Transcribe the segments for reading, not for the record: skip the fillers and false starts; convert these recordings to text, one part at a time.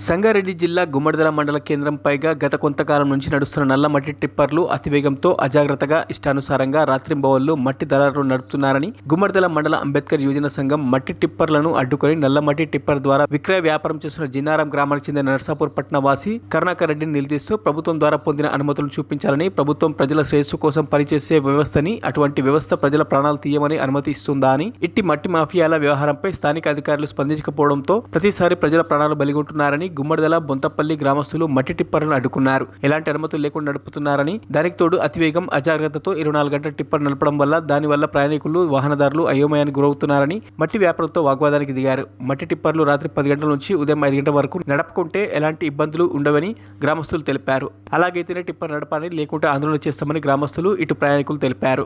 సంగారెడ్డి జిల్లా గుమ్మడిదల మండల కేంద్రం పైగా గత కొంతకాలం నుంచి నడుస్తున్న నల్ల మట్టి టిప్పర్లు అతివేగంతో అజాగ్రత్తగా ఇష్టానుసారంగా రాత్రింబవళ్లు మట్టి దళారులు నడుపుతున్నారని గుమ్మడిదల మండల అంబేద్కర్ యువజన సంఘం మట్టి టిప్పర్లను అడ్డుకొని నల్ల మట్టి టిప్పర్ ద్వారా విక్రయ వ్యాపారం చేస్తున్న జిన్నారం గ్రామానికి చెందిన నర్సాపూర్ పట్టణ వాసి కరుణాకర్ రెడ్డిని నిలదీస్తూ ప్రభుత్వం ద్వారా పొందిన అనుమతులను చూపించాలని, ప్రభుత్వం ప్రజల శ్రేయస్సు కోసం పనిచేసే వ్యవస్థని, అటువంటి వ్యవస్థ ప్రజల ప్రాణాలు తీయమని అనుమతి ఇస్తుందా అని ఇట్టి మట్టి మాఫియాల వ్యవహారంపై స్థానిక అధికారులు స్పందించకపోవడంతో ప్రతిసారి ప్రజల ప్రాణాలు బలిగొంటున్నారని గుమ్మడిదల బొంతపల్లి గ్రామస్తులు మట్టి టిప్పర్లను అడ్డుకున్నారు. ఎలాంటి అనుమతులు లేకుండా నడుపుతున్నారని, దానికి తోడు అతివేగం అజాగ్రత్తతో 24 గంటల టిప్పర్ నడపడం వల్ల దానివల్ల ప్రయాణికులు, వాహనదారులు అయోమయానికి గురవుతున్నారని మట్టి వ్యాపారులతో వాగ్వాదానికి దిగారు. మట్టి టిప్పర్లు రాత్రి 10 గంటల నుంచి ఉదయం 5 గంటల వరకు నడపకుంటే ఎలాంటి ఇబ్బందులు ఉండవని గ్రామస్తులు తెలిపారు. అలాగైతేనే టిప్పర్ నడపాలని, లేకుంటే ఆందోళన చేస్తామని గ్రామస్తులు, ఇటు ప్రయాణికులు తెలిపారు.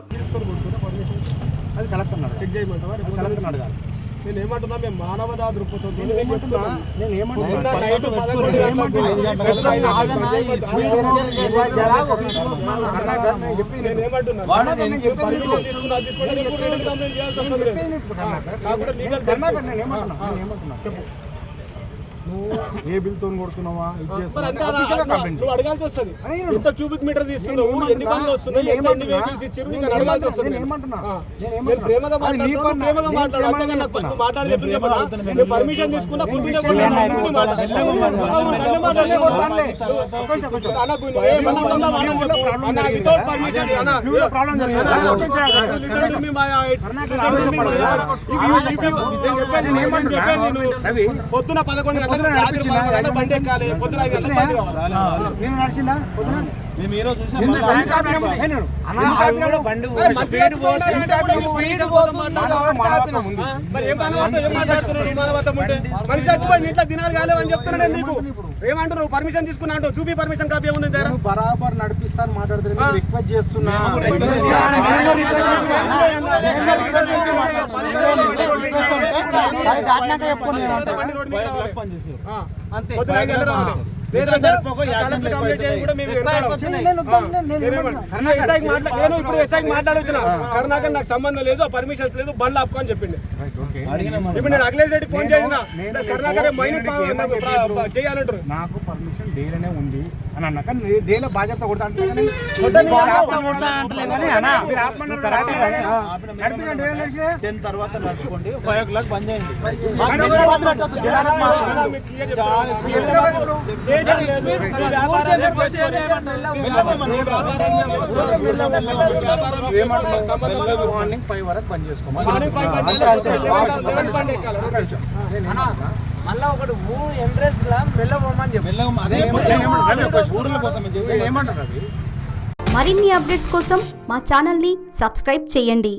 నేను ఏమంటున్నా, మేము మానవతా దృక్పథంతో ఏ బిల్ తో కొడుతున్నావా? నువ్వు అడగాల్సి వస్తుంది. ఎంత క్యూబిక్ మీటర్ తీస్తున్నావు, ఎన్ని పనులు వస్తున్నాయి, ఎన్ని వెహికల్స్ ఇచ్చారు, నీకు అడగాల్సి వస్తుంది. ప్రేమగా మాట్లాడాలి, పర్మిషన్ తీసుకున్నా పొద్దున 11 గంటలకు బండి ఎక్కాలి, పొద్దున 5 గంటలకు బండి కావాలి. నేను నడిచిందా పొద్దున? ఏమంటారు? పర్మిషన్ తీసుకున్నా అంటావు, చూపి పర్మిషన్ కాపీ ఉంది బరాబర్ నడిపిస్తాను మాట్లాడుతున్నా, రిక్వెస్ట్ చేస్తున్నా. నేను ఇప్పుడు ఎస్ఐకి మాట్లాడొచ్చిన, కరుణాకర్ నాకు సంబంధం లేదు, ఆ పర్మిషన్స్ లేదు, బండ్లు ఆపుకో అని చెప్పింది. ఇప్పుడు నేను అఖిలేష్ రెడ్డి ఫోన్ చేసిన, కరుణాకర్ మైనింగ్ చేయాలంటారు. నాకు పర్మిషన్ డేలోనే ఉంది అని అన్నా, కానీ డేలో బాధ్యత కొడతా అంటే తర్వాత నడుచుకోండి, 5 o'clock బంద్ చేయండి. మార్నింగ్ 5 వరకు బంద్ చేసుకోమని. మళ్ళా ఒకటి ఎంట్రెన్స్ లా మెల్లబోమని చెప్పి మరిన్ని అప్డేట్స్ కోసం మా ఛానల్ని సబ్స్క్రైబ్ చేయండి.